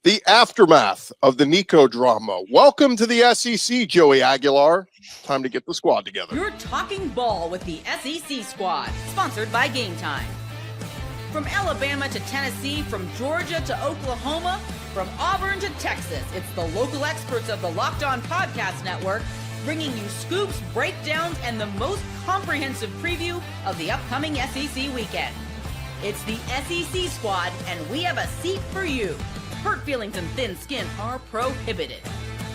The aftermath of the Nico drama. Welcome to the SEC, Joey Aguilar. Time to get the squad together. You're talking ball with the SEC squad, sponsored by Game Time. From Alabama to Tennessee, from Georgia to Oklahoma, from Auburn to Texas, it's the local experts of the Locked On Podcast Network bringing you scoops, breakdowns, and the most comprehensive preview of the upcoming SEC weekend. It's the SEC squad, and we have a seat for you. Hurt feelings and thin skin are prohibited.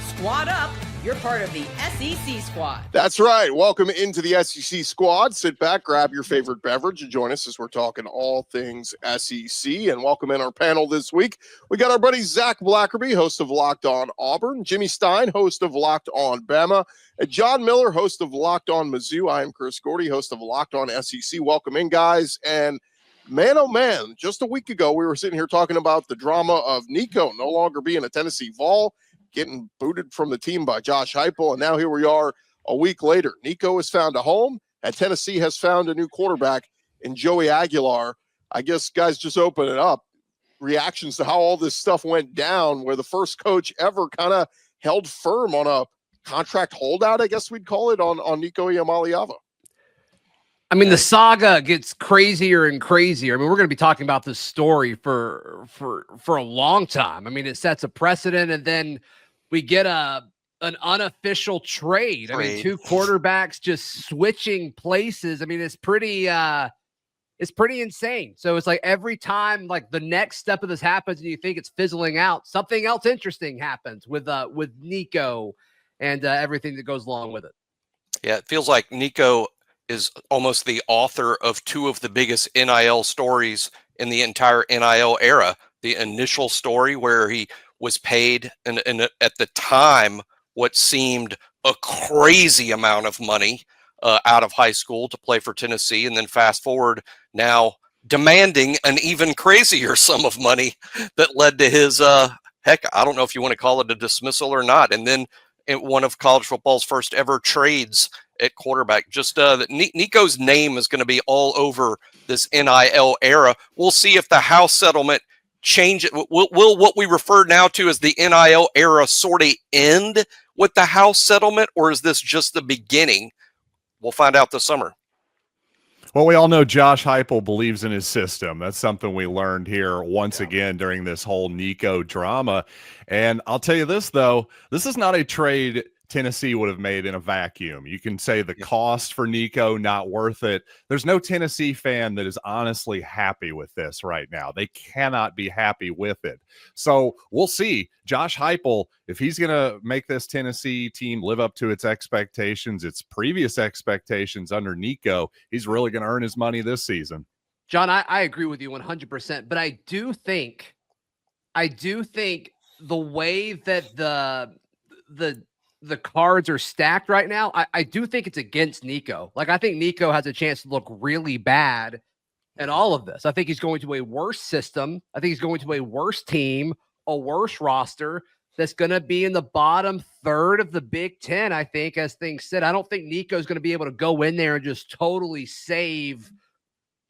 Squad up, you're part of the SEC squad. That's right. Welcome into the SEC squad. Sit back, grab your favorite beverage, and join us as we're talking all things SEC. And welcome in our panel this week. We got our buddy Zach Blackerby, host of Locked On Auburn, Jimmy Stein, host of Locked On Bama, and John Miller, host of Locked On Mizzou. I am Chris Gordy, host of Locked On SEC. Welcome in, guys. And man, oh man, just a week ago, we were sitting here talking about the drama of Nico no longer being a Tennessee Vol, getting booted from the team by Josh Heupel, and now here we are a week later. Nico has found a home, and Tennessee has found a new quarterback in Joey Aguilar. I guess, guys, just open it up. Reactions to how all this stuff went down, where the first coach ever kind of held firm on a contract holdout, I guess we'd call it, on Nico Iamaliava. I mean, the saga gets crazier and crazier. I mean, we're going to be talking about this story for a long time. I mean, it sets a precedent, and then we get an unofficial trade. I mean, two quarterbacks just switching places. I mean, it's pretty insane. So it's like every time, like the next step of this happens, and you think it's fizzling out, something else interesting happens with Nico and everything that goes along with it. Yeah, it feels like Nico is almost the author of two of the biggest NIL stories in the entire NIL era. The initial story where he was paid and at the time what seemed a crazy amount of money out of high school to play for Tennessee, and then fast forward now demanding an even crazier sum of money that led to his heck, I don't know if you want to call it a dismissal or not, and then in one of college football's first ever trades at quarterback. Just Nico's name is going to be all over this NIL era. We'll see if the House settlement change it. Will what we refer now to as the NIL era sort of end with the House settlement, or is this just the beginning? We'll find out this summer. Well, we all know Josh Heupel believes in his system. That's something we learned here once again during this whole Nico drama. And I'll tell you this, though, this is not a trade Tennessee would have made in a vacuum. You can say the cost for Nico, not worth it. There's no Tennessee fan that is honestly happy with this right now. They cannot be happy with it. So we'll see. Josh Heupel, if he's going to make this Tennessee team live up to its expectations, its previous expectations under Nico, he's really going to earn his money this season. John, I agree with you 100%, but I do think the way that the cards are stacked right now, I do think it's against Nico. Like, I think Nico has a chance to look really bad in all of this. I think he's going to a worse system. I think he's going to a worse team, a worse roster that's going to be in the bottom third of the Big Ten, I think, as things sit. I don't think Nico's going to be able to go in there and just totally save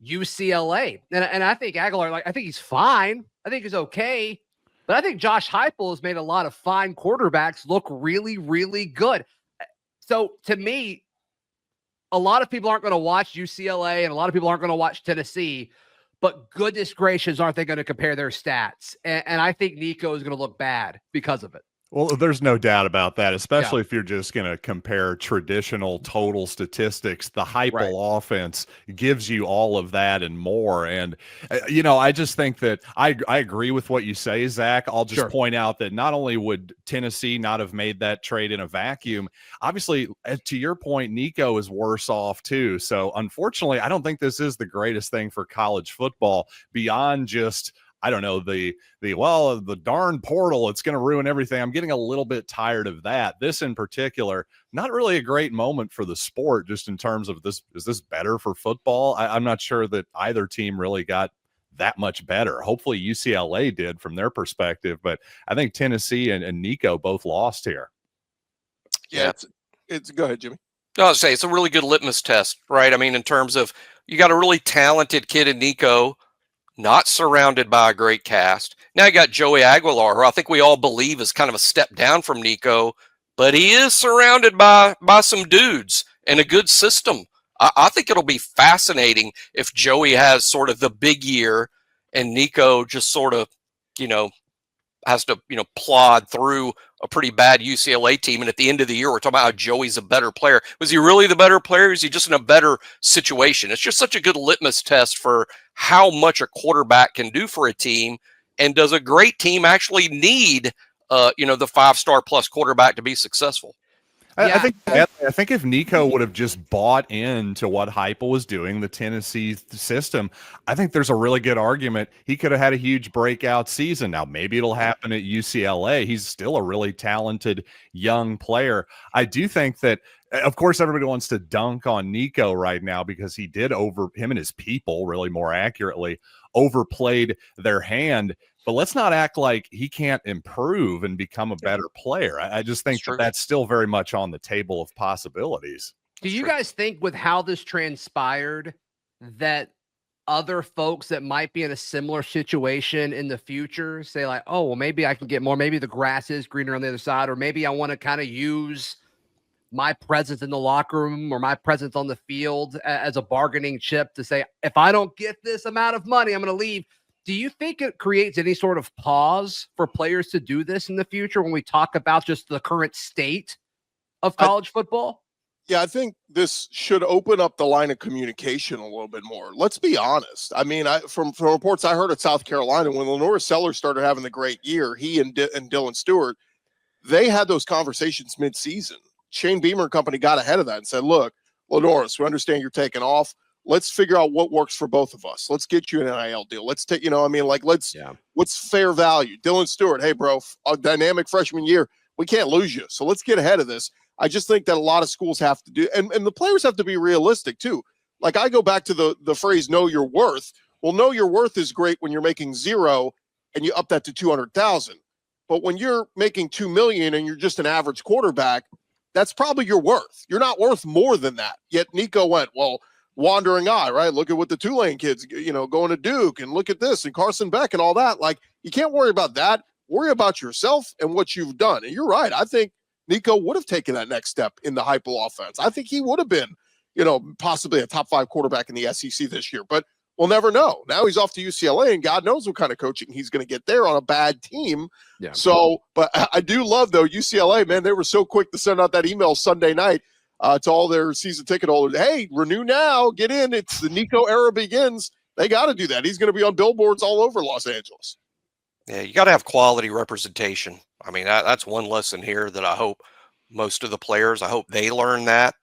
UCLA. And I think Aguilar, I think he's fine. I think he's okay. But I think Josh Heupel has made a lot of fine quarterbacks look really, really good. So to me, a lot of people aren't going to watch UCLA and a lot of people aren't going to watch Tennessee, but goodness gracious, aren't they going to compare their stats? And I think Nico is going to look bad because of it. Well, there's no doubt about that, especially if you're just going to compare traditional total statistics. The Heupel offense gives you all of that and more. And, I just think that I agree with what you say, Zach. I'll just point out that not only would Tennessee not have made that trade in a vacuum, obviously, to your point, Nico is worse off too. So, unfortunately, I don't think this is the greatest thing for college football beyond just – I don't know, the darn portal, it's going to ruin everything. I'm getting a little bit tired of that. This in particular, not really a great moment for the sport, just in terms of this. Is this better for football? I'm not sure that either team really got that much better. Hopefully UCLA did from their perspective, but I think Tennessee and Nico both lost here. Yeah, it's go ahead, Jimmy. I was say it's a really good litmus test, right? I mean, in terms of you got a really talented kid in Nico not surrounded by a great cast. Now you got Joey Aguilar, who I think we all believe is kind of a step down from Nico, but he is surrounded by some dudes and a good system. I think it'll be fascinating if Joey has sort of the big year and Nico just sort of, has to, plod through a pretty bad UCLA team. And at the end of the year, we're talking about how Joey's a better player. Was he really the better player? Or is he just in a better situation? It's just such a good litmus test for how much a quarterback can do for a team. And does a great team actually need, the 5-star plus quarterback to be successful? I think if Nico would have just bought into what Heupel was doing, the Tennessee system, I think there's a really good argument he could have had a huge breakout season. Now, maybe it'll happen at UCLA. He's still a really talented young player. I do think that, of course, everybody wants to dunk on Nico right now because he did him and his people, really more accurately, overplayed their hand. But let's not act like he can't improve and become a better player. I just think that's still very much on the table of possibilities. Do you guys think with how this transpired that other folks that might be in a similar situation in the future say like, oh, well, maybe I can get more. Maybe the grass is greener on the other side, or maybe I want to kind of use my presence in the locker room or my presence on the field as a bargaining chip to say, if I don't get this amount of money, I'm going to leave. Do you think it creates any sort of pause for players to do this in the future when we talk about just the current state of college football? Yeah, I think this should open up the line of communication a little bit more. Let's be honest. I mean, from reports I heard at South Carolina, when Lenore Sellers started having the great year, he and Dylan Stewart, they had those conversations mid-season. Shane Beamer and company got ahead of that and said, look, Lenore, we understand you're taking off. Let's figure out what works for both of us. Let's get you an NIL deal. Let's take, what's fair value? Dylan Stewart, hey, bro, a dynamic freshman year. We can't lose you. So let's get ahead of this. I just think that a lot of schools have to do, and the players have to be realistic too. Like I go back to the phrase, know your worth. Well, know your worth is great when you're making 0 and you up that to 200,000. But when you're making 2 million and you're just an average quarterback, that's probably your worth. You're not worth more than that. Yet Nico went, well, wandering eye, right? Look at what the Tulane kids, going to Duke, and look at this and Carson Beck and all that. Like, you can't worry about that. Worry about yourself and what you've done. And you're right. I think Nico would have taken that next step in the Heupel offense. I think he would have been, possibly a top 5 quarterback in the SEC this year, but we'll never know. Now he's off to UCLA and God knows what kind of coaching he's going to get there on a bad team. Yeah. So, but I do love though, UCLA, man, they were so quick to send out that email Sunday night to all their season ticket holders. Hey, renew now, get in. It's the Nico era begins. They got to do that. He's going to be on billboards all over Los Angeles. Yeah, you got to have quality representation. I mean, that's one lesson here that I hope most of the players, I hope they learn that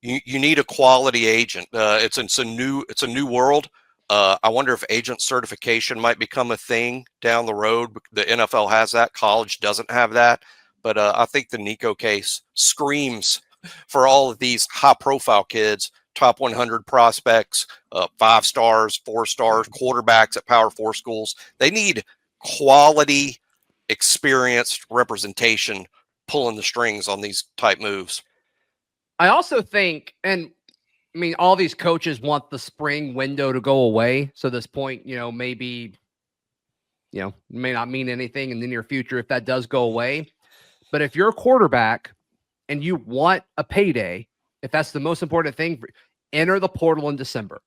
you need a quality agent. It's a new world. I wonder if agent certification might become a thing down the road. The NFL has that. College doesn't have that. But I think the Nico case screams for all of these high-profile kids, top 100 prospects, 5 stars, 4 stars, quarterbacks at Power 4 schools. They need quality, experienced representation pulling the strings on these type moves. I also think, and I mean, all these coaches want the spring window to go away. So this point, maybe, may not mean anything in the near future if that does go away. But if you're a quarterback and you want a payday, if that's the most important thing, enter the portal in December,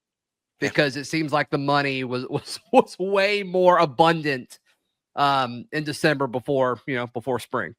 because it seems like the money was way more abundant in December before spring.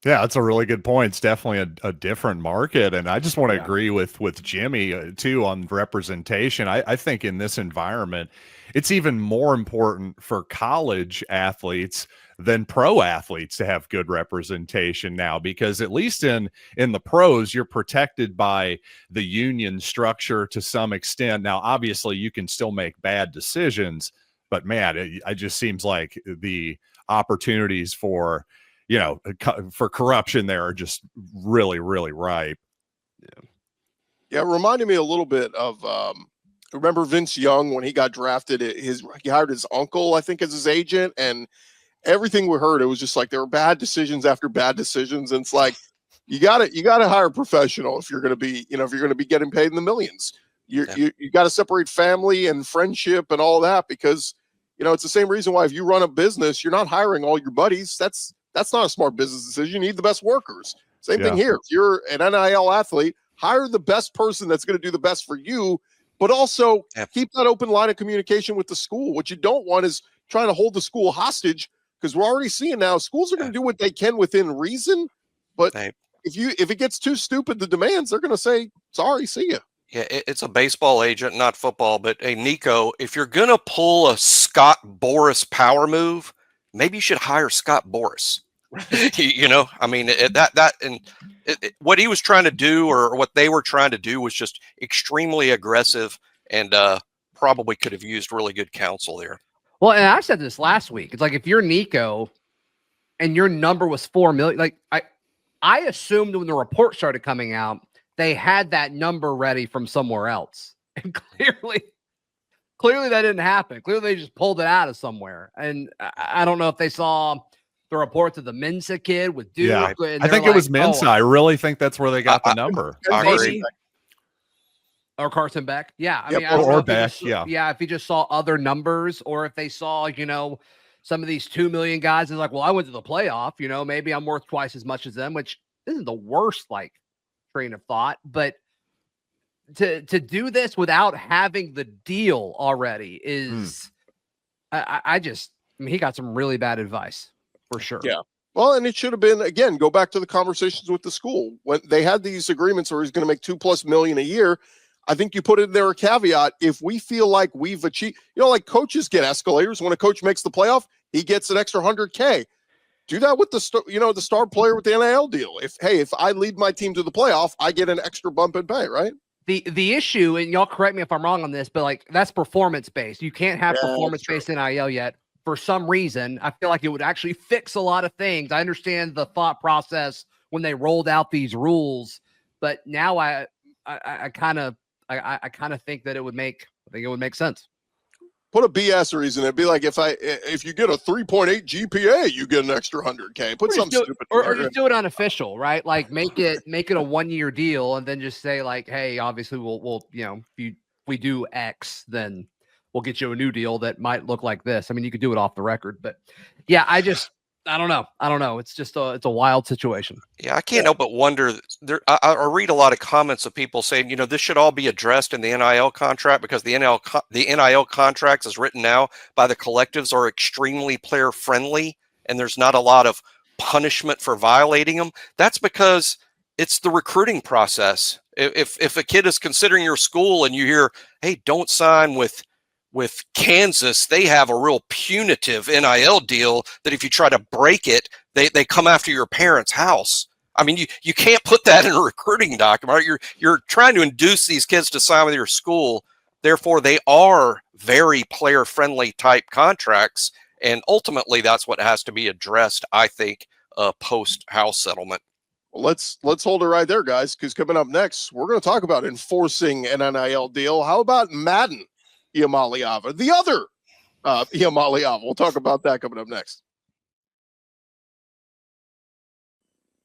Yeah, that's a really good point. It's definitely a different market. And I just want to agree with Jimmy too on representation. I think in this environment, it's even more important for college athletes than pro athletes to have good representation now, because at least in the pros, you're protected by the union structure to some extent. Now, obviously you can still make bad decisions, but man, it just seems like the opportunities for corruption there are just really, really ripe. Yeah. It reminded me a little bit of, remember Vince Young when he got drafted, he hired his uncle, I think, as his agent, and everything we heard, it was just like there were bad decisions after bad decisions. And it's like, you gotta hire a professional if you're going to be, if you're going to be getting paid in the millions. You got to separate family and friendship and all that, because it's the same reason why if you run a business, you're not hiring all your buddies. That's not a smart business decision. You need the best workers. Same thing here. If you're an NIL athlete, hire the best person that's going to do the best for you, but also keep that open line of communication with the school. What you don't want is trying to hold the school hostage, because we're already seeing now schools are going to do what they can within reason. But if it gets too stupid, the demands, they're going to say, sorry, see you. Yeah, it's a baseball agent, not football. But hey, Nico, if you're going to pull a Scott Boras power move, maybe you should hire Scott Boras. I mean, what he was trying to do, or what they were trying to do, was just extremely aggressive, and probably could have used really good counsel there. Well, and I said this last week. It's like, if you're Nico and your number was 4 million, like I assumed when the report started coming out, they had that number ready from somewhere else. And clearly that didn't happen. Clearly they just pulled it out of somewhere. And I don't know if they saw the reports of the Mensa kid with Duke. Yeah, I think it was Mensa. I really think that's where they got the number. Or Carson Beck. Yeah. I mean, or Beck. Yeah. If he just saw other numbers, or if they saw, some of these 2 million guys is like, well, I went to the playoff, maybe I'm worth twice as much as them, which isn't the worst, train of thought. But to do this without having the deal already is, I mean, he got some really bad advice for sure. Yeah. Well, and it should have been, again, go back to the conversations with the school when they had these agreements where he's going to make $2+ million a year. I think you put in there a caveat. If we feel like we've achieved, like coaches get escalators. When a coach makes the playoff, he gets an extra $100K. Do that with the star player with the NIL deal. If I lead my team to the playoff, I get an extra bump in pay, right? The issue, and y'all correct me if I'm wrong on this, but that's performance based. You can't have performance based NIL yet. For some reason, I feel like it would actually fix a lot of things. I understand the thought process when they rolled out these rules, but now I kind of think that it would make sense. Put a BS reason. It'd be like if you get a 3.8 GPA, you get an extra $100K. Put something stupid. Or just do it unofficial, right? Like make it a 1-year deal, and then just say hey, obviously we'll if we do X, then we'll get you a new deal that might look like this. I mean, you could do it off the record, but yeah, I don't know. It's just it's a wild situation. Yeah, I can't help but wonder. I read a lot of comments of people saying, this should all be addressed in the NIL contract, because the NIL contracts as written now by the collectives are extremely player friendly, and there's not a lot of punishment for violating them. That's because it's the recruiting process. If a kid is considering your school and you hear, hey, don't sign with Kansas, they have a real punitive NIL deal that if you try to break it, they come after your parents' house. I mean, you can't put that in a recruiting document. You're trying to induce these kids to sign with your school. Therefore, they are very player-friendly type contracts, and ultimately, that's what has to be addressed, I think, post-house settlement. Well, let's hold it right there, guys, because coming up next, we're going to talk about enforcing an NIL deal. How about Madden? Iamaleava, the other Iamaleava. We'll talk about that coming up next.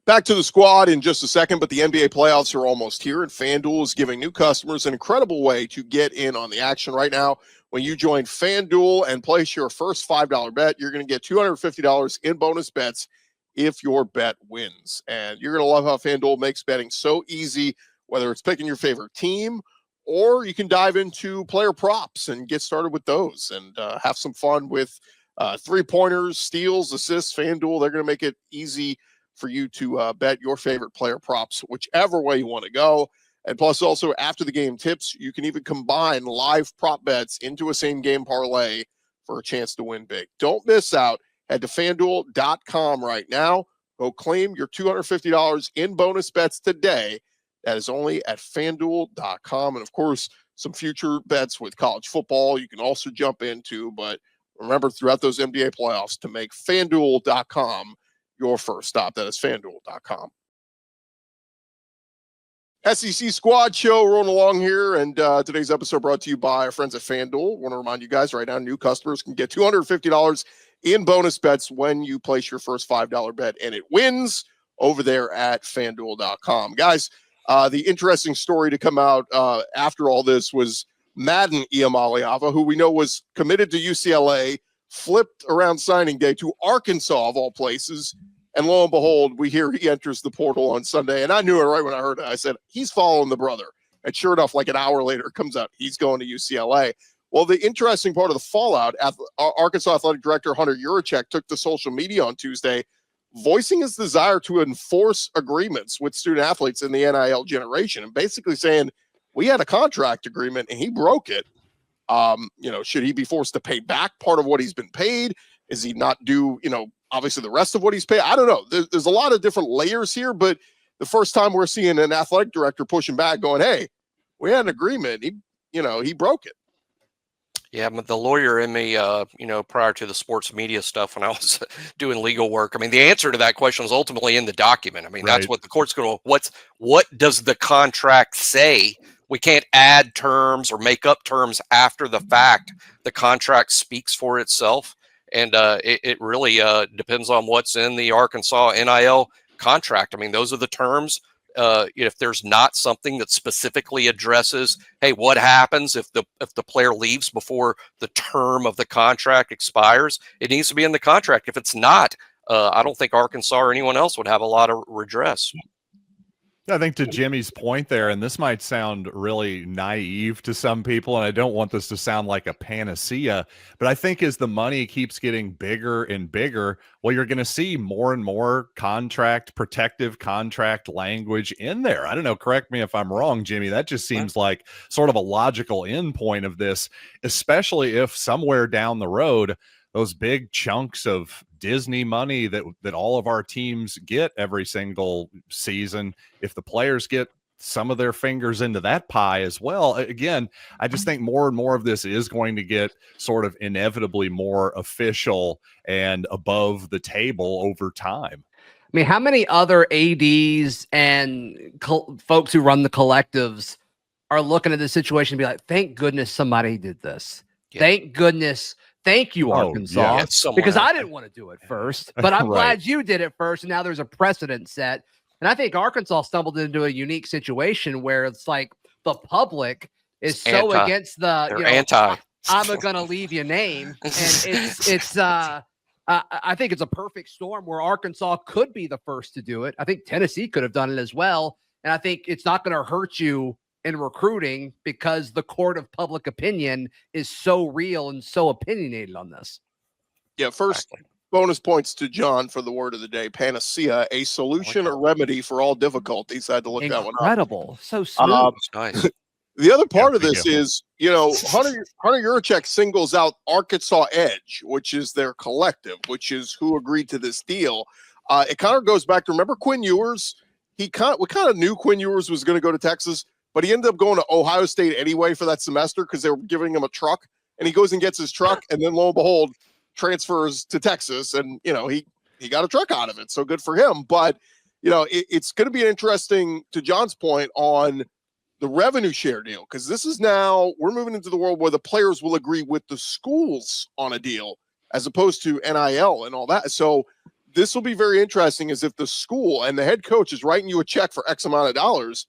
Back to the squad in just a second, but the NBA playoffs are almost here, and FanDuel is giving new customers an incredible way to get in on the action right now. When you join FanDuel and place your first $5 bet, you're going to get $250 in bonus bets if your bet wins. And you're going to love how FanDuel makes betting so easy, whether it's picking your favorite team, or you can dive into player props and get started with those and have some fun with 3-pointers, steals, assists. FanDuel, they're going to make it easy for you to bet your favorite player props, whichever way you want to go. And plus, also, after the game tips, you can even combine live prop bets into a same-game parlay for a chance to win big. Don't miss out. Head to FanDuel.com right now. Go claim your $250 in bonus bets today. That is only at FanDuel.com. And, of course, some future bets with college football you can also jump into. But remember, throughout those NBA playoffs, to make FanDuel.com your first stop. That is FanDuel.com. SEC Squad Show rolling along here. And today's episode brought to you by our friends at FanDuel. Want to remind you guys right now, new customers can get $250 in bonus bets when you place your first $5 bet and it wins over there at FanDuel.com. Guys, The interesting story to come out after all this was Madden Iamaleava, who we know was committed to UCLA, flipped around signing day to Arkansas, of all places. And lo and behold, we hear he enters the portal on Sunday. And I knew it right when I heard it. I said, he's following the brother. And sure enough, like an hour later, it comes out, he's going to UCLA. Well, the interesting part of the fallout, Arkansas Athletic Director Hunter Yurachek took to social media on Tuesday, voicing his desire to enforce agreements with student athletes in the NIL generation and basically saying, we had a contract agreement and he broke it. Should he be forced to pay back part of what he's been paid? Is he not due, obviously the rest of what he's paid? I don't know. There's a lot of different layers here, but the first time we're seeing an athletic director pushing back going, hey, we had an agreement. He broke it. Yeah, but the lawyer in me, prior to the sports media stuff when I was doing legal work, I mean, the answer to that question was ultimately in the document. I mean, That's what the court's going to, what does the contract say? We can't add terms or make up terms after the fact. The contract speaks for itself. And it really depends on what's in the Arkansas NIL contract. I mean, those are the terms. If there's not something that specifically addresses, hey, what happens if the player leaves before the term of the contract expires? It needs to be in the contract. If it's not, I don't think Arkansas or anyone else would have a lot of redress. I think to Jimmy's point there, and this might sound really naive to some people, and I don't want this to sound like a panacea, but I think as the money keeps getting bigger and bigger, well, you're going to see more and more protective contract language in there. I don't know, correct me if I'm wrong, Jimmy. That just seems like sort of a logical endpoint of this, especially if somewhere down the road, those big chunks of Disney money that all of our teams get every single season, if the players get some of their fingers into that pie as well, again, I just think more and more of this is going to get sort of inevitably more official and above the table over time. I mean, how many other ADs and folks who run the collectives are looking at this situation and be like, thank goodness somebody did this. Yeah. Thank goodness. Thank you, Arkansas, because I didn't want to do it first, but I'm glad you did it first. And now there's a precedent set. And I think Arkansas stumbled into a unique situation where it's like the public is so against the, I'm going to leave your name. And I think it's a perfect storm where Arkansas could be the first to do it. I think Tennessee could have done it as well. And I think it's not going to hurt you in recruiting because the court of public opinion is so real and so opinionated on this. Yeah, first bonus points to John for the word of the day. Panacea, a solution or remedy for all difficulties. I had to look that one up. Incredible. So smooth. Nice. The other part of this is, Hunter Yurachek singles out Arkansas Edge, which is their collective, which is who agreed to this deal. It kind of goes back to, remember Quinn Ewers? We kind of knew Quinn Ewers was going to go to Texas, but he ended up going to Ohio State anyway for that semester because they were giving him a truck, and he goes and gets his truck, and then lo and behold, transfers to Texas, and he got a truck out of it. So good for him. But it's going to be interesting, to John's point, on the revenue share deal, because this is now we're moving into the world where the players will agree with the schools on a deal as opposed to NIL and all that. So this will be very interesting, is if the school and the head coach is writing you a check for X amount of dollars.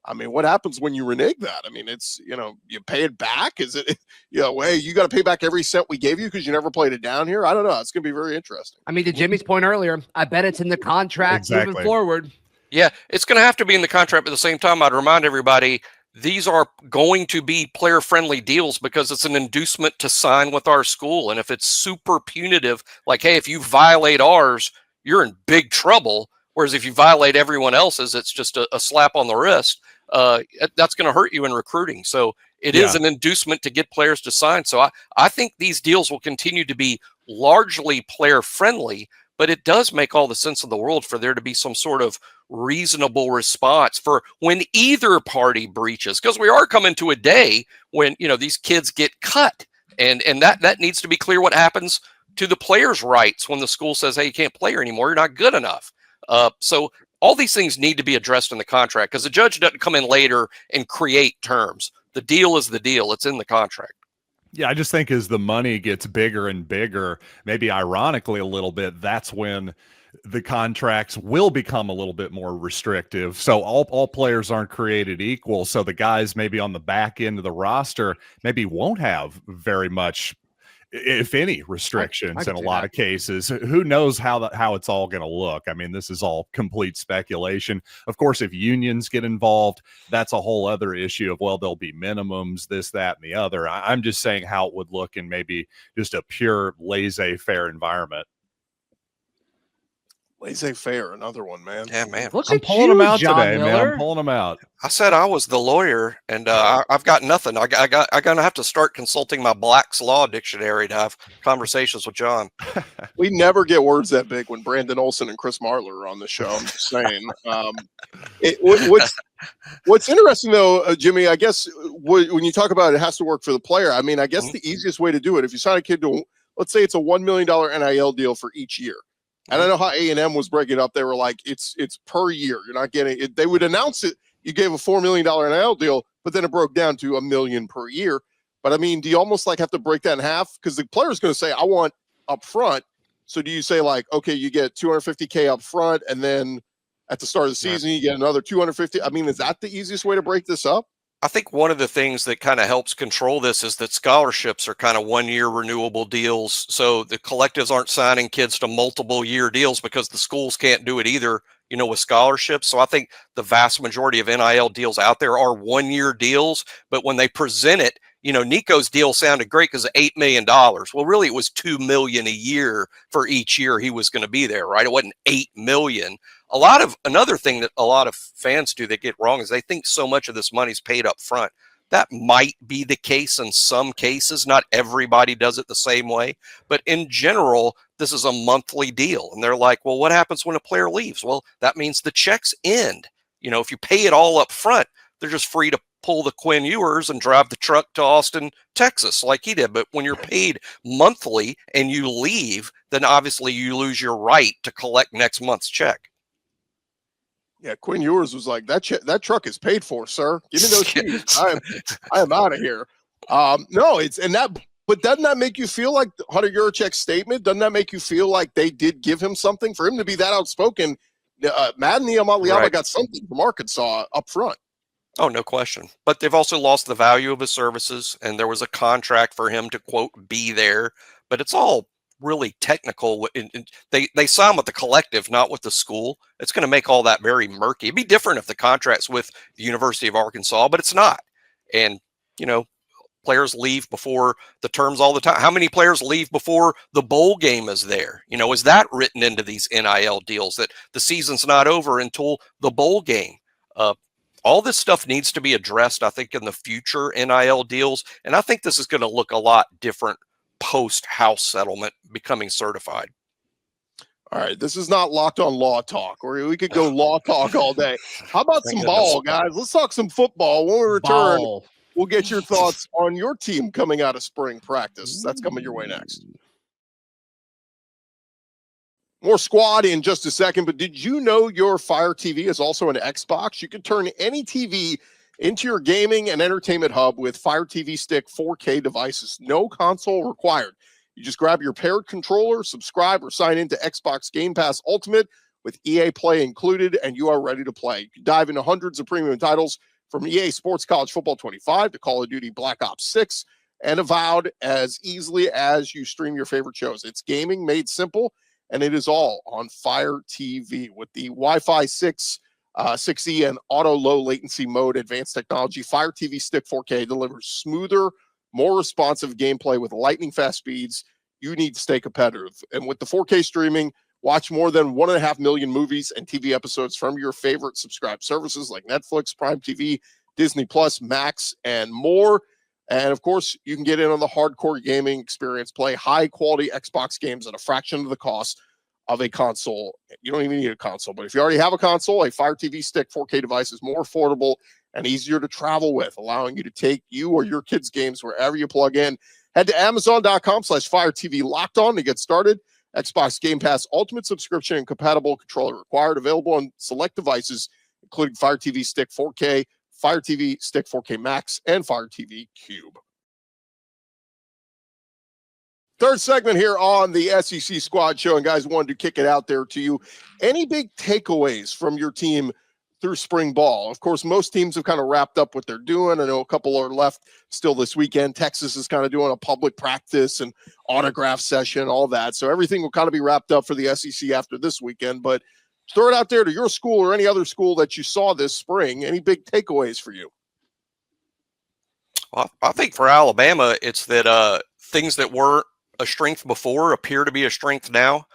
I mean, what happens when you renege that? I mean, it's, you pay it back. Is it, hey, you got to pay back every cent we gave you because you never played it down here? I don't know. It's going to be very interesting. I mean, to Jimmy's point earlier, I bet it's in the contract moving forward. Yeah, it's going to have to be in the contract. But at the same time, I'd remind everybody, these are going to be player-friendly deals because it's an inducement to sign with our school. And if it's super punitive, like, hey, if you violate ours, you're in big trouble. Whereas if you violate everyone else's, it's just a slap on the wrist. That's going to hurt you in recruiting. So it is an inducement to get players to sign. So I think these deals will continue to be largely player-friendly, but it does make all the sense in the world for there to be some sort of reasonable response for when either party breaches, because we are coming to a day when these kids get cut, and that needs to be clear. What happens to the players' rights when the school says, hey, you can't play here anymore, you're not good enough. So all these things need to be addressed in the contract, because the judge doesn't come in later and create terms. The deal is the deal. It's in the contract. Yeah, I just think as the money gets bigger and bigger, maybe ironically a little bit, that's when the contracts will become a little bit more restrictive. So all players aren't created equal. So the guys maybe on the back end of the roster maybe won't have very much, if any, restrictions in a lot of cases. Who knows how it's all going to look? I mean, this is all complete speculation. Of course, if unions get involved, that's a whole other issue of, well, there'll be minimums, this, that, and the other. I'm just saying how it would look in maybe just a pure laissez-faire environment. Laissez-faire, another one, man. Yeah, man. I'm pulling them out John today, Miller. man. I'm pulling them out. I said I was the lawyer, and I've got nothing. I'm gonna have to start consulting my Black's Law Dictionary to have conversations with John. We never get words that big when Brandon Olson and Chris Marler are on the show. I'm just saying. What's interesting though, Jimmy, I guess when you talk about it has to work for the player. I mean, I guess the easiest way to do it, if you sign a kid to, let's say it's a $1 million NIL deal for each year. And I know how A&M was breaking it up. They were like, it's per year. You're not getting it. They would announce it. You gave a $4 million NIL deal, but then it broke down to $1 million per year. But I mean, do you almost like have to break that in half? Because the player's going to say, I want up front. So do you say like, okay, you get $250K up front, and then at the start of the season, you get another 250? I mean, is that the easiest way to break this up? I think one of the things that kind of helps control this is that scholarships are kind of 1 year renewable deals. So the collectives aren't signing kids to multiple year deals because the schools can't do it either, with scholarships. So I think the vast majority of NIL deals out there are 1 year deals, but when they present it, Nico's deal sounded great because of $8 million. Well, really it was $2 million a year for each year he was going to be there, right? It wasn't $8 million. Another thing that a lot of fans do that get wrong is they think so much of this money's paid up front. That might be the case in some cases. Not everybody does it the same way, but in general, this is a monthly deal. And they're like, well, what happens when a player leaves? Well, that means the checks end. If you pay it all up front, they're just free to pull the Quinn Ewers and drive the truck to Austin, Texas, like he did. But when you're paid monthly and you leave, then obviously you lose your right to collect next month's check. Yeah, Quinn Ewers was like, that truck is paid for, sir. Give me those keys. I am out of here. No, but doesn't that make you feel like Hunter Yurachek's statement? Doesn't that make you feel like they did give him something for him to be that outspoken? Madden Iamaleava got something from Arkansas up front. Oh, no question. But they've also lost the value of his services, and there was a contract for him to, quote, be there. But it's all really technical. They sign with the collective, not with the school. It's going to make all that very murky. It'd be different if the contract's with the University of Arkansas, but it's not. And, players leave before the terms all the time. How many players leave before the bowl game is there? Is that written into these NIL deals that the season's not over until the bowl game? All this stuff needs to be addressed, I think, in the future NIL deals. And I think this is going to look a lot different post-house settlement becoming certified. All right, this is not Locked On Law Talk, or we could go law talk all day. How about some ball, guys? Let's talk some football. When we return, we'll get your thoughts on your team coming out of spring practice. That's coming your way next. More squad in just a second, but did you know your Fire TV is also an Xbox? You can turn any TV into your gaming and entertainment hub with Fire TV Stick 4K devices. No console required. You just grab your paired controller, subscribe, or sign into Xbox Game Pass Ultimate with EA Play included, and you are ready to play. You can dive into hundreds of premium titles from EA Sports College Football 25 to Call of Duty Black Ops 6 and Avowed as easily as you stream your favorite shows. It's gaming made simple, and it is all on Fire TV with the Wi-Fi 6E and auto low latency mode advanced technology. Fire TV Stick 4K delivers smoother, more responsive gameplay with lightning fast speeds. You need to stay competitive. And with the 4K streaming, watch more than 1.5 million movies and TV episodes from your favorite subscribed services like Netflix, Prime TV, Disney Plus, Max, and more. And of course, you can get in on the hardcore gaming experience, play high quality Xbox games at a fraction of the cost of a console. You don't even need a console, but if you already have a console, a Fire TV Stick 4K device is more affordable and easier to travel with, allowing you to take you or your kids' games wherever you plug in. Head to Amazon.com/Fire TV Locked On to get started. Xbox Game Pass Ultimate subscription and compatible controller required. Available on select devices, including Fire TV Stick 4K, Fire TV Stick 4K Max, and Fire TV Cube. Third segment here on the SEC Squad Show, and guys, wanted to kick it out there to you. Any big takeaways from your team through spring ball? Of course, most teams have kind of wrapped up what they're doing. I know a couple are left still this weekend. Texas is kind of doing a public practice and autograph session, all that. So everything will kind of be wrapped up for the SEC after this weekend. But throw it out there to your school or any other school that you saw this spring. Any big takeaways for you? Well, I think for Alabama, it's that things that weren't a strength before appear to be a strength now.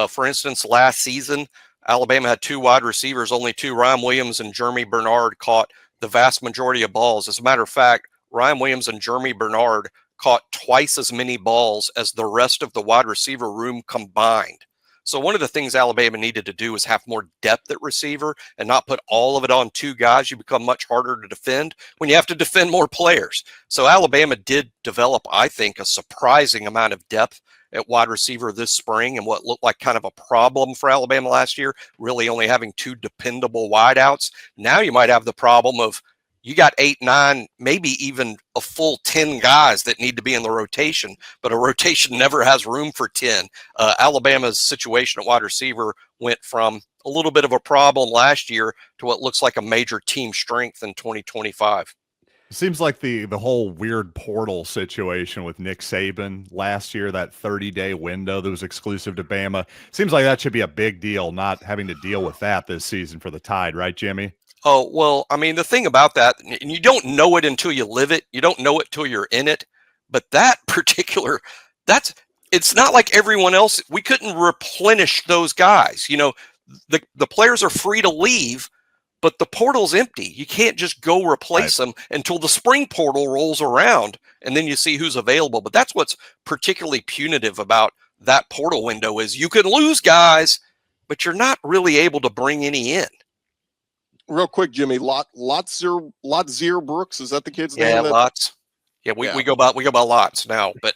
For instance, last season, Alabama had 2 wide receivers, only 2. Ryan Williams and Jeremy Bernard caught the vast majority of balls. As a matter of fact, Ryan Williams and Jeremy Bernard caught twice as many balls as the rest of the wide receiver room combined. So one of the things Alabama needed to do is have more depth at receiver and not put all of it on 2 guys. You become much harder to defend when you have to defend more players. So Alabama did develop, I think, a surprising amount of depth at wide receiver this spring, and what looked like kind of a problem for Alabama last year, really only having 2 dependable wideouts. Now you might have the problem of you got 8, 9, maybe even a full 10 guys that need to be in the rotation, but a rotation never has room for 10. Alabama's situation at wide receiver went from a little bit of a problem last year to what looks like a major team strength in 2025. Seems like the whole weird portal situation with Nick Saban last year, that 30-day window that was exclusive to Bama, seems like that should be a big deal, not having to deal with that this season for the Tide, right, Jimmy? Oh, well, I mean, the thing about that, and you don't know it until you live it. You don't know it till you're in it. But that particular, it's not like everyone else. We couldn't replenish those guys. You know, the players are free to leave, but the portal's empty. You can't just go replace them until the spring portal rolls around, and then you see who's available. But that's what's particularly punitive about that portal window is you can lose guys, but you're not really able to bring any in. Real quick, Jimmy, Lotzier Brooks, is that the kid's name? Yeah, Lots. Yeah, we go by Lots now, but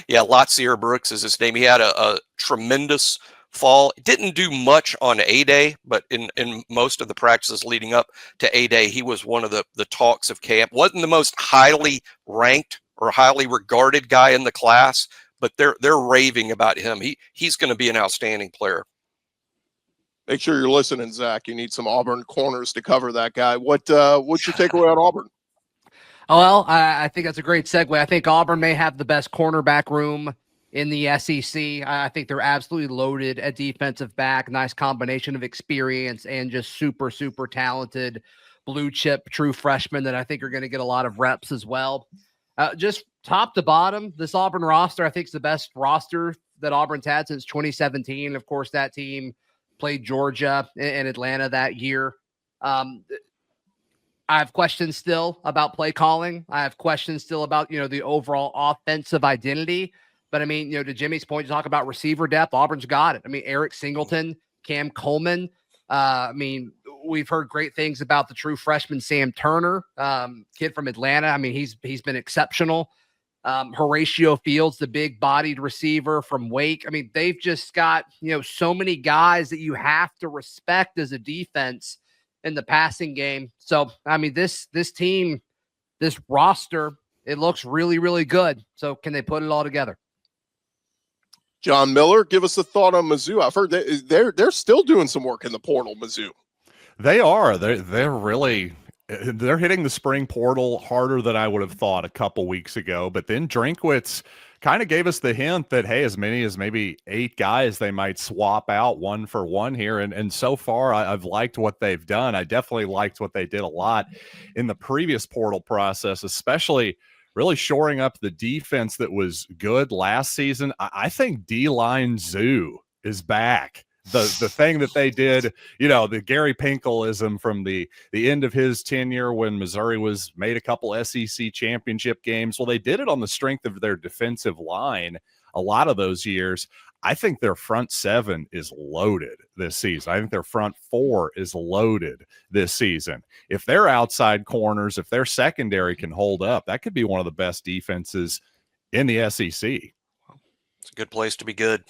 yeah, Lotzier Brooks is his name. He had a tremendous fall. Didn't do much on A-Day, but in most of the practices leading up to A-Day, he was one of the talks of camp. Wasn't the most highly ranked or highly regarded guy in the class, but they're raving about him. He's going to be an outstanding player. Make sure you're listening, Zach. You need some Auburn corners to cover that guy. What's your takeaway on Auburn? Oh, well, I think that's a great segue. I think Auburn may have the best cornerback room in the SEC. I think they're absolutely loaded at defensive back. Nice combination of experience and just super, super talented blue chip true freshmen that I think are going to get a lot of reps as well. Just top to bottom, this Auburn roster, I think, is the best roster that Auburn's had since 2017. Of course, that team played Georgia and Atlanta that year. I have questions still about play calling. I have questions still about, the overall offensive identity. But I mean, to Jimmy's point, you talk about receiver depth. Auburn's got it. I mean, Eric Singleton, Cam Coleman. I mean, we've heard great things about the true freshman Sam Turner, kid from Atlanta. I mean, he's been exceptional. Horatio Fields, the big-bodied receiver from Wake. I mean, they've just got, so many guys that you have to respect as a defense in the passing game. So, I mean, this team, this roster, it looks really, really good. So, can they put it all together? John Miller, give us a thought on Mizzou. I've heard they're still doing some work in the portal, Mizzou. They are. They're really they're hitting the spring portal harder than I would have thought a couple weeks ago. But then Drinkwitz kind of gave us the hint that, hey, as many as maybe 8 guys they might swap out 1 for 1 here. And so far, I've liked what they've done. I definitely liked what they did a lot in the previous portal process, especially really shoring up the defense that was good last season. I think D-line Zoo is back. The thing that they did, the Gary Pinkelism from the end of his tenure when Missouri was made a couple SEC championship games. Well, they did it on the strength of their defensive line a lot of those years. I think their front 7 is loaded this season. I think their front 4 is loaded this season. If their outside corners, if their secondary can hold up, that could be one of the best defenses in the SEC. It's a good place to be good.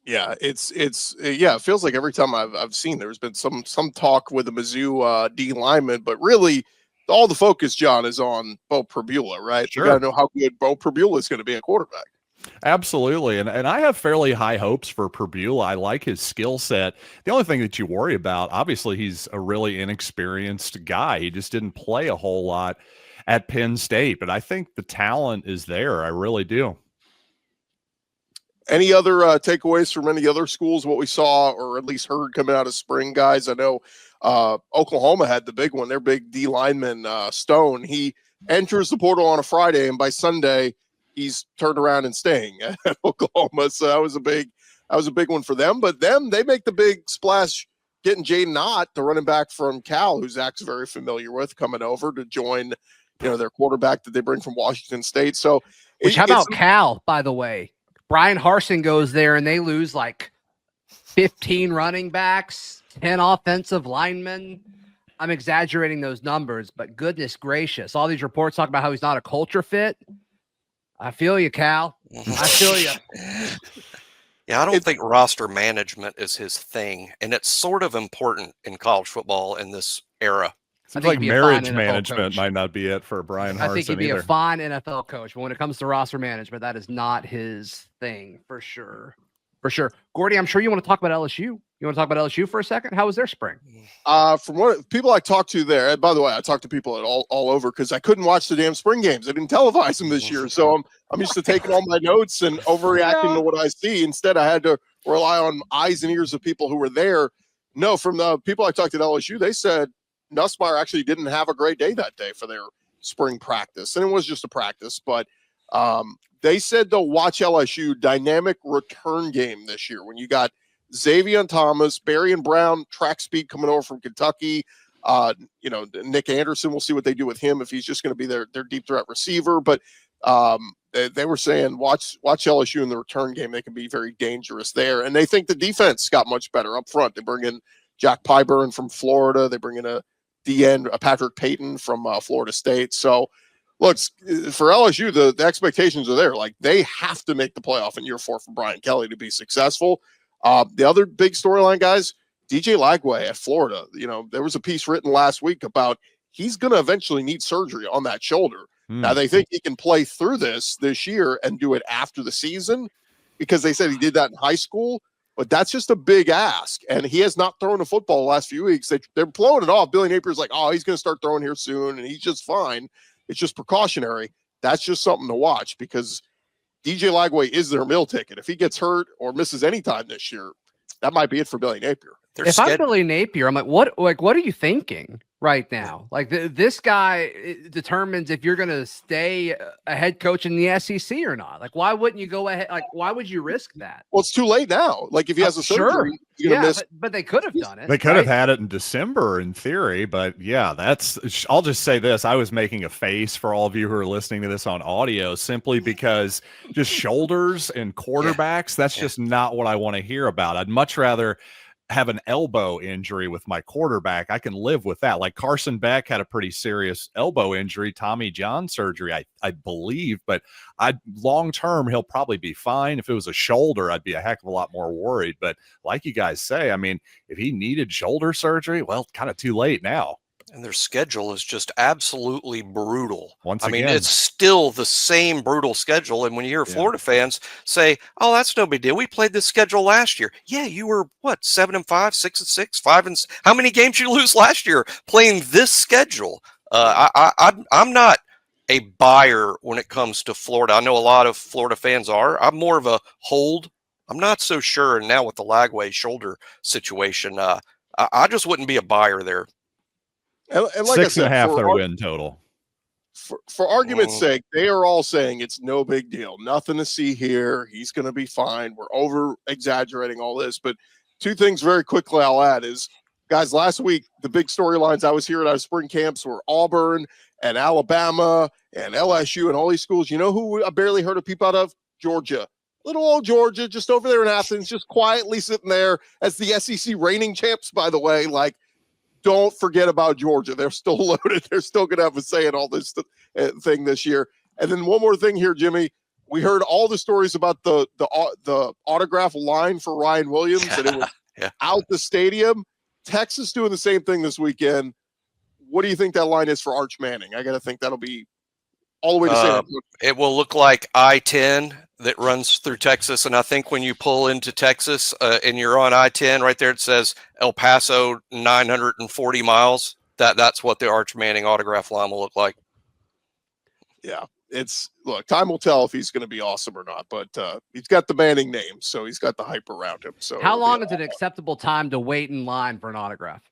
Yeah, it feels like every time I've seen there's been some talk with the Mizzou D lineman, but really all the focus, John, is on Bo Prabula, right? Sure. You got to know how good Bo Prabula is going to be a quarterback. Absolutely. And I have fairly high hopes for Perbula. I like his skill set. The only thing that you worry about, obviously, he's a really inexperienced guy. He just didn't play a whole lot at Penn State, but I think the talent is there. I really do. Any other takeaways from any other schools, what we saw or at least heard coming out of spring, guys? I know Oklahoma had the big one, their big D lineman, Stone. He enters the portal on a Friday, and by Sunday, he's turned around and staying at Oklahoma. So that was a big one for them. But they make the big splash getting Jaden Ott, the running back from Cal, who Zach's very familiar with, coming over to join, their quarterback that they bring from Washington State. So how about Cal, by the way? Brian Harsin goes there and they lose like 15 running backs, 10 offensive linemen. I'm exaggerating those numbers, but goodness gracious, all these reports talk about how he's not a culture fit. I feel you, Cal. I feel you. Yeah, I don't think roster management is his thing, and it's sort of important in college football in this era. Seems like marriage management might not be it for Brian Harsin. I think he'd be either. a fine NFL coach, but when it comes to roster management, that is not his thing for sure. For sure. Gordy, I'm sure you want to talk about LSU. You want to talk about LSU for a second? How was their spring? From what people I talked to there, and by the way, I talked to people all over because I couldn't watch the damn spring games. I didn't televise them this year. So I'm used to taking all my notes and overreacting to what I see. Instead, I had to rely on eyes and ears of people who were there. No, from the people I talked to at LSU, they said Nussmeier actually didn't have a great day that day for their spring practice. And it was just a practice, but they said they'll watch LSU dynamic return game this year when you got Xavier Thomas, Barry and Brown, track speed coming over from Kentucky. Nick Anderson, we'll see what they do with him if he's just going to be their deep threat receiver. But they were saying watch LSU in the return game. They can be very dangerous there. And they think the defense got much better up front. They bring in Jack Pyburn from Florida. They bring in a DN, Patrick Payton from Florida State. So, look, for LSU, the expectations are there. Like, they have to make the playoff in year 4 for Brian Kelly to be successful. The other big storyline, guys, DJ Lagway at Florida. There was a piece written last week about he's going to eventually need surgery on that shoulder. Now, they think he can play through this year and do it after the season because they said he did that in high school. But that's just a big ask, and he has not thrown a football the last few weeks. They're blowing it off. Billy Napier's like, oh, he's going to start throwing here soon, and he's just fine. It's just precautionary. That's just something to watch because DJ Lagway is their meal ticket. If he gets hurt or misses any time this year, that might be it for Billy Napier. I'm Billy Napier, I'm like, what are you thinking right now? Like this guy determines if you're going to stay a head coach in the SEC or not. Like, why wouldn't you go ahead? Like, why would you risk that? Well, it's too late now. Like, if he has a surgery, he's going to miss. But they could have done it. They could have had it in December in theory, but yeah, I'll just say this. I was making a face for all of you who are listening to this on audio simply because just shoulders and quarterbacks, that's just not what I want to hear about. I'd much rather have an elbow injury with my quarterback. I can live with that. Like Carson Beck had a pretty serious elbow injury, Tommy John surgery, I believe, but long term, he'll probably be fine. If it was a shoulder, I'd be a heck of a lot more worried. But like you guys say, I mean, if he needed shoulder surgery, well, kind of too late now. And their schedule is just absolutely brutal. I mean, it's still the same brutal schedule. And when you hear Florida fans say, oh, that's no big deal. We played this schedule last year. Yeah, you were, 7-5, 6-6, 5-6. How many games did you lose last year playing this schedule? I'm not a buyer when it comes to Florida. I know a lot of Florida fans are. I'm more of a hold. I'm not so sure. And now with the Lagway shoulder situation, I just wouldn't be a buyer there. And like 6.5 their win total. For argument's sake, they are all saying it's no big deal. Nothing to see here. He's going to be fine. We're over exaggerating all this. But two things very quickly I'll add is, guys, last week, the big storylines I was hearing out of spring camps were Auburn and Alabama and LSU and all these schools. You know who I barely heard a peep out of? Georgia. Little old Georgia, just over there in Athens, just quietly sitting there as the SEC reigning champs, by the way. Like, don't forget about Georgia. They're still loaded. They're still going to have a say in all this thing this year. And then one more thing here, Jimmy. We heard all the stories about the autograph line for Ryan Williams, and it was out the stadium. Texas doing the same thing this weekend. What do you think that line is for Arch Manning? I got to think that'll be all the way to San Antonio. It will look like I-10 that runs through Texas. And I think when you pull into Texas and you're on I-10, right there it says El Paso 940 miles. That's what the Arch Manning autograph line will look like. Yeah. Look, time will tell if he's going to be awesome or not, but he's got the Manning name, so he's got the hype around him. So how long is an acceptable time to wait in line for an autograph?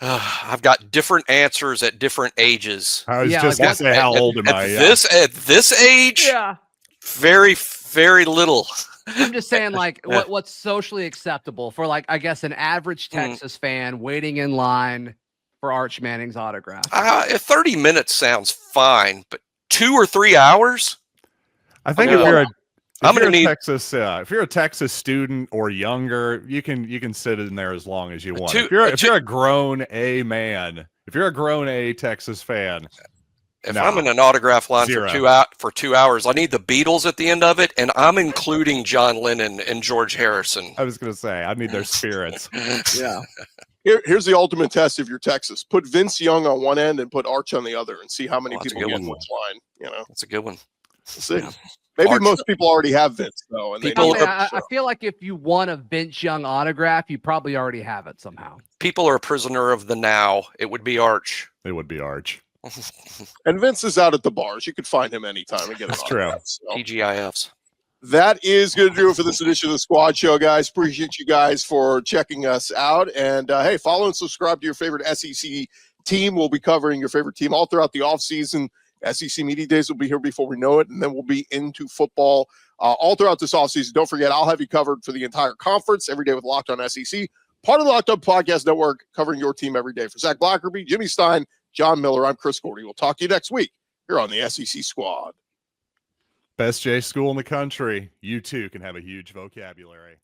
I've got different answers at different ages. I was just going to say, how old am I? At this age, yeah, very, very little. I'm just saying, like, what's socially acceptable for, like, I guess, an average Texas fan waiting in line for Arch Manning's autograph? 30 minutes sounds fine, but 2 or 3 hours? I think if you're a Texas student or younger, you can sit in there as long as you want. If you're a grown A man, if you're a grown A Texas fan, I'm in an autograph line for 2 hours, I need the Beatles at the end of it, and I'm including John Lennon and George Harrison. I was going to say, I need their spirits. Yeah. Here's the ultimate test if you're Texas. Put Vince Young on one end and put Arch on the other and see how many people get in which line. That's a good one. We'll see. Maybe most people already have Vince, though. And I feel like if you want a Vince Young autograph, you probably already have it somehow. People are a prisoner of the now. It would be Arch. It would be Arch. And Vince is out at the bars. You could find him anytime and get an autograph. So. TGIFs. That is going to do it for this edition of the Squad Show, guys. Appreciate you guys for checking us out. And, hey, follow and subscribe to your favorite SEC team. We'll be covering your favorite team all throughout the offseason. SEC Media Days will be here before we know it, and then we'll be into football all throughout this offseason. Don't forget, I'll have you covered for the entire conference every day with Locked On SEC, part of the Locked On Podcast Network, covering your team every day. For Zach Blackerby, Jimmy Stein, John Miller, I'm Chris Gordy. We'll talk to you next week here on the SEC Squad. Best J school in the country. You too can have a huge vocabulary.